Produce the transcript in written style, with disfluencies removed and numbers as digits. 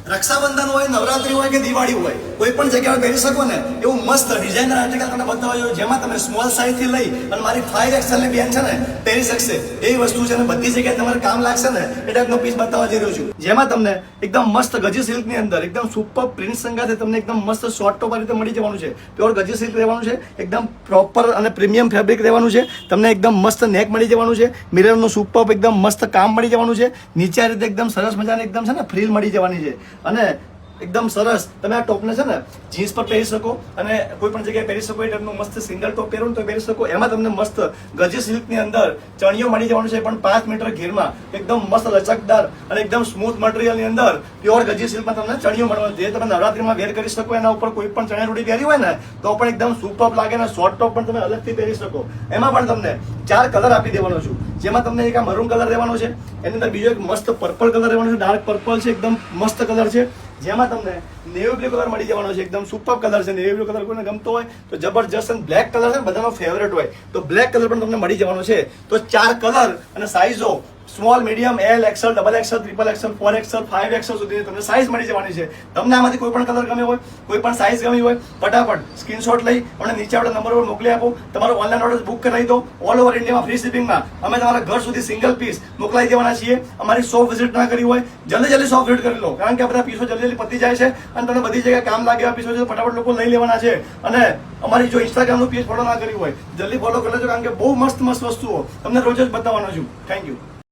રક્ષાબંધન હોય, નવરાત્રી હોય કે દિવાળી હોય, કોઈ પણ જગ્યાએ પહેરી શકો ને એવું મસ્ત ડિઝાઇનર આર્ટિકલ તમને બતાવ્યો, જેમાં તમે સ્મોલ સાઇઝ થી લઈ અને મારી 5XL ની બેન છે ને પહેરી શકશે એવી વસ્તુ છે. અને બધી જગ્યાએ તમારે કામ લાગશે ને એ ટાઈપનો પીસ બતાવવા જઈ રહ્યો છું, જેમાં તમને એકદમ મસ્ત ગજી સિલ્ક ની અંદર એકદમ સુપર પ્રિન્ટ સંગાથે તમને એકદમ મસ્ત શોર્ટ ટોપ રીતે મળી જવાનું છે. પ્યોર ગજી સિલ્ક રહેવાનું છે, એકદમ પ્રોપર અને પ્રીમિયમ ફેબ્રિક રહેવાનું છે. તમને એકદમ મસ્ત નેક મળી જવાનું છે, મિરરનું સુપર એકદમ મસ્ત કામ મળી જવાનું છે. નીચે આ રીતે એકદમ સરસ મજાની એકદમ છે ને ફ્રીલ મળી જવાની છે. અને એકદમ સરસ તમે આ ટોપને છે ને જીન્સ પર પહેરી શકો અને કોઈ પણ જગ્યાએ પહેરી શકો. એ ટાઈપનું મસ્ત સિંગલ ટોપ પહેરો તો પહેરી શકો. એમાં તમને મસ્ત ગજી સિલ્કની અંદર ચણિયો મળી જવાનું છે, પણ 5 મીટર ઘેરમાં એકદમ મસ્ત લચકદાર અને એકદમ સ્મૂથ મટીરિયલની અંદર પ્યોર ગજી સિલ્કમાં તમને ચણિયો મળવાનો, જે તમે નવરાત્રીમાં વેર કરી શકો. એના ઉપર કોઈ પણ ચણિયા ચોળી પહેરી હોય ને તો પણ એકદમ સુપર લાગે ને શોર્ટ ટોપ પણ તમે અલગથી પહેરી શકો. એમાં પણ તમને 4 કલર આપી દેવાનો છું, જેમાં તમને એક આ મરૂન કલર રહેવાનો છે, એની અંદર બીજો એક મસ્ત પર્પલ કલર રહેવાનો છે, ડાર્ક પર્પલ છે, એકદમ મસ્ત કલર છે. જેમાં તમને નેવી બ્લુ કલર મળી જવાનો છે, એકદમ સુપર કલર છે. નેવી બ્લુ કલર કોઈને ગમતો હોય તો જબરજસ્ત. અને બ્લેક કલર છે બધાનો ફેવરેટ હોય તો બ્લેક કલર પણ તમને મળી જવાનો છે. તો 4 કલર અને સાઇઝો small, medium, L, XL, XXL, XXL, 4XL, 5XL સુધી તમને સાઇઝ મળી જવાની છે. તમને આમાંથી કોઈ પણ કલર ગમે હોય, કોઈ પણ સાઇઝ ગમી હોય, ફટાફટ સ્ક્રીનશોટ લઈ અને નીચે આપણે નંબર પર મોકલી આપો. તમારો ઓનલાઈન ઓર્ડર બુક કરાવી દો. ઓલ ઓવર ઇન્ડિયામાં ફ્રી શિપિંગમાં અમે તમારા ઘર સુધી સિંગલ પીસ મોકલાવી દેવાના છીએ. અમારી શોપ વિઝિટ ના કરી હોય જલ્દી શોપ વિઝિટ કરી લો, કારણ કે આ બધા પીસો જલ્દી પતી જાય છે અને તમને બધી જગ્યાએ કામ લાગે એવા પીસો છે, ફટાફટ લોકો લઈ લેવાના છે. અને અમારી જો ઇન્સ્ટાગ્રામનું પેજ ફોલો ના કર્યું હોય જલ્દી ફોલો કરી લેજો, કારણ કે બહુ મસ્ત મસ્ત વસ્તુઓ તમને રોજ જ બતાવવાનો છું. Thank you.